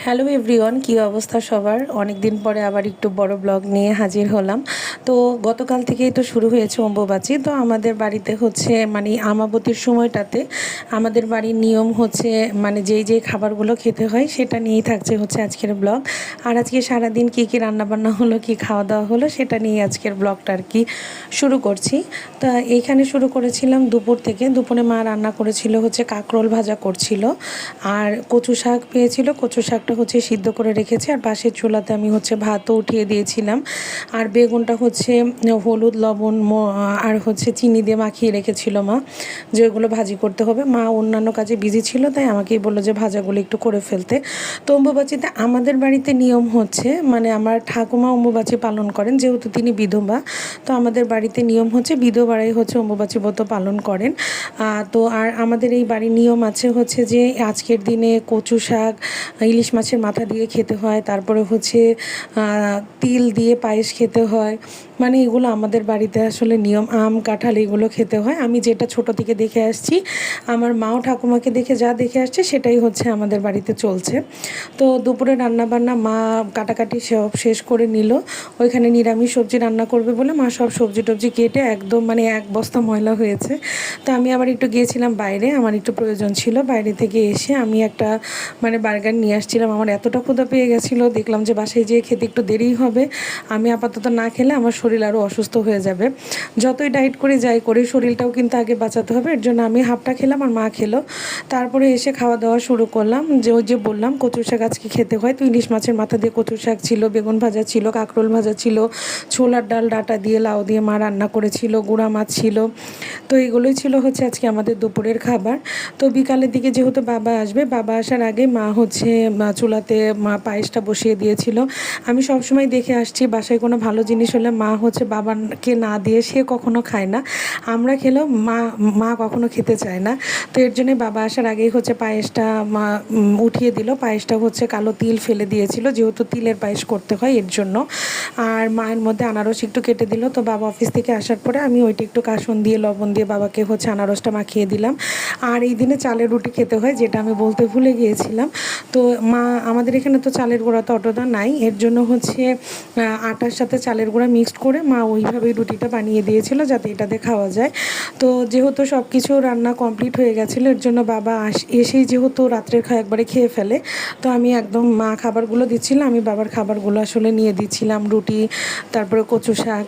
Hello everyone, কী অবস্থা সবার? অনেক দিন পরে আবার একটু বড় ব্লগ নিয়ে হাজির হলাম। তো গতকাল থেকেই তো শুরু হয়েছে অম্বুবাচী। তো আমাদের বাড়িতে হচ্ছে মানে আমাবতীর সময়টাতে আমাদের বাড়ির নিয়ম হচ্ছে মানে যেই খাবারগুলো খেতে হয় সেটা নিয়েই থাকছে হচ্ছে আজকের ব্লগ। আর আজকে সারাদিন কী কী রান্নাবান্না হলো, কী খাওয়া দাওয়া হলো সেটা নিয়ে আজকের ব্লগটা আর কি শুরু করছি। তা এইখানে শুরু করেছিলাম দুপুর থেকে। দুপুরে মা রান্না করেছিল হচ্ছে কাঁকরোল ভাজা করছিল, আর কচু শাক পেয়েছিল, কচু শাকটা হচ্ছে সিদ্ধ করে রেখেছে, আর পাশের চুলাতে আমি হচ্ছে ভাতও উঠিয়ে দিয়েছিলাম। আর বেগুনটা হচ্ছে হলুদ লবণ আর হচ্ছে চিনি দিয়ে মাখিয়ে রেখেছিল মা, যে ওগুলো ভাজি করতে হবে। মা অন্যান্য কাজে বিজি ছিল, তাই আমাকেই বললো যে ভাজাগুলো একটু করে ফেলতে। তো অম্বুবাচীতে আমাদের বাড়িতে নিয়ম হচ্ছে মানে আমার ঠাকুমা অম্বুবাচী পালন করেন, যেহেতু তিনি বিধবা। তো আমাদের বাড়িতে নিয়ম হচ্ছে বিধবারাই হচ্ছে অম্বুবাচী ব্রত পালন করেন। তো আর আমাদের এই বাড়ির নিয়ম আছে হচ্ছে যে আজকের দিনে কচু শাক ইলিশ মাছের মাথা দিয়ে খেতে হয়, তারপরে হচ্ছে তিল দিয়ে পায়েস খেতে হয়। মানে এগুলো আমাদের বাড়িতে আসলে নিয়ম। আম কাঁঠাল এগুলো খেতে হয়। আমি যেটা ছোট থেকে দেখে আসছি, আমার মাও ঠাকুমাকে দেখে যা দেখে আসছে সেটাই হচ্ছে আমাদের বাড়িতে চলছে। তো দুপুরে রান্নাবান্না মা কাটাকাটি সব শেষ করে নিল। ওইখানে নিরামিষ সবজি রান্না করবে বলে মা সব সবজি টবজি কেটে একদম মানে এক বস্তা ময়লা হয়েছে। তো আমি আবার একটু গিয়েছিলাম বাইরে, আমার একটু প্রয়োজন ছিল। বাইরে থেকে এসে আমি একটা মানে বার্গার নিয়ে আসছিলাম। আমার এতটা ক্ষুধা পেয়ে গেছিলো, দেখলাম যে বাসায় যেয়ে খেতে একটু দেরিই হবে। আমি আপাতত না খেলে আমার শরীর আরও অসুস্থ হয়ে যাবে। যতই ডায়েট করে যাই করি, শরীরটাও কিন্তু আগে বাঁচাতে হবে। এর জন্য আমি হাফটা খেলাম আর মা খেলো। তারপরে এসে খাওয়া দাওয়া শুরু করলাম। যে ওই যে বললাম কচু শাক আজকে খেতে হয়, তো ইলিশ মাছের মাথা দিয়ে কচু শাক ছিল, বেগুন ভাজা ছিল, কাঁকরোল ভাজা ছিল, ছোলার ডাল ডাঁটা দিয়ে লাউ দিয়ে মা রান্না করেছিল, গুঁড়া মাছ ছিল। তো এগুলোই ছিল হচ্ছে আজকে আমাদের দুপুরের খাবার। তো বিকালের দিকে যেহেতু বাবা আসবে, বাবা আসার আগে মা হচ্ছে চুলাতে মা পায়েসটা বসিয়ে দিয়েছিল। আমি সবসময় দেখে আসছি বাসায় কোনো ভালো জিনিস হলে মা হচ্ছে বাবাকে না দিয়ে সে কখনো খায় না, আমরা খেলেও মা মা কখনো খেতে চায় না। তো এর জন্যে বাবা আসার আগেই হচ্ছে পায়েসটা মা উঠিয়ে দিল। পায়েসটা হচ্ছে কালো তিল ফেলে দিয়েছিল, যেহেতু তিলের পায়েস করতে হয় এর জন্য। আর মায়ের মধ্যে আনারস একটু কেটে দিল। তো বাবা অফিস থেকে আসার পরে আমি ওইটা একটু কাসুন দিয়ে লবণ দিয়ে বাবাকে হচ্ছে আনারসটা মাখিয়ে দিলাম। আর এই দিনে চালের রুটি খেতে হয়, যেটা আমি বলতে ভুলে গিয়েছিলাম। তো মা আমাদের এখানে তো চালের গুঁড়া তো অতটা নাই, এর জন্য হচ্ছে আটার সাথে চালের গুঁড়া মিক্সড করে মা ওইভাবেই রুটিটা বানিয়ে দিয়েছিল যাতে এটাতে খাওয়া যায়। তো যেহেতু সব কিছু রান্না কমপ্লিট হয়ে গেছিলো, এর জন্য বাবা এসেই যেহেতু রাত্রের খাওয়া একবারে খেয়ে ফেলে, তো আমি একদম মা খাবারগুলো দিচ্ছিলাম, আমি বাবার খাবারগুলো আসলে নিয়ে দিচ্ছিলাম। রুটি, তারপরে কচু শাক,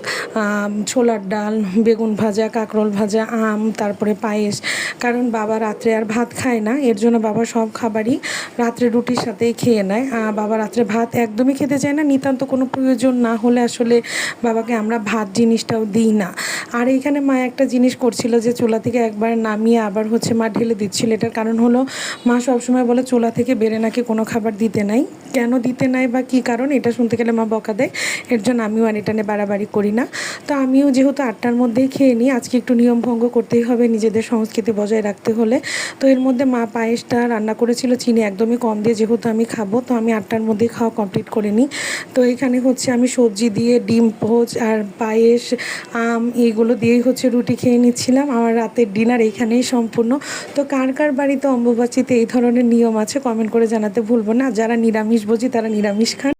ছোলার ডাল, বেগুন ভাজা, কাঁকরোল ভাজা, আম, তারপরে পায়েস। কারণ বাবা রাত্রে আর ভাত খায় না, এর জন্য বাবা সব খাবারই রাত্রে রুটির সাথেই খেয়ে নেয়। বাবা রাত্রে ভাত একদমই খেতে চায় না, নিতান্ত কোনো প্রয়োজন না হলে আসলে বাবাকে আমরা ভাত জিনিসটাও দিই না। আর এইখানে মা একটা জিনিস করছিল যে চুলা থেকে একবার নামিয়ে আবার হচ্ছে মা ঢেলে দিচ্ছিল। এটার কারণ হলো মা সবসময় বলে চুলা থেকে বেড়ে নাকি কোনো খাবার দিতে নাই। কেন দিতে নাই বা কী কারণ, এটা শুনতে গেলে মা বকা দেয়। এর জন্য আমিও আর এটা নিয়ে বাড়াবাড়ি করি না। তো আমিও যেহেতু 8টার মধ্যেই খেয়ে নিই, আজকে একটু নিয়ম ভঙ্গ করতেই হবে নিজেদের সংস্কৃতি বজায় রাখতে হলে। তো এর মধ্যে মা পায়েসটা রান্না করেছিল চিনি একদমই কম দিয়ে, যেহেতু আমি খাবো, তো আমি 8টার মধ্যেই খাওয়া কমপ্লিট করে নিই। তো এখানে হচ্ছে আমি সবজি দিয়ে ডিম পোচ আর পায়েস, আম এইগুলো দিয়েই হচ্ছে রুটি খেয়ে নিচ্ছিলাম। আমার রাতের ডিনার এখানেই সম্পূর্ণ। তো কার কার বাড়িতে অম্বুবাচীতে এই ধরনের নিয়ম আছে কমেন্ট করে জানাতে ভুলবো না। যারা নিরামিষ ভোজী তারা নিরামিষ খান।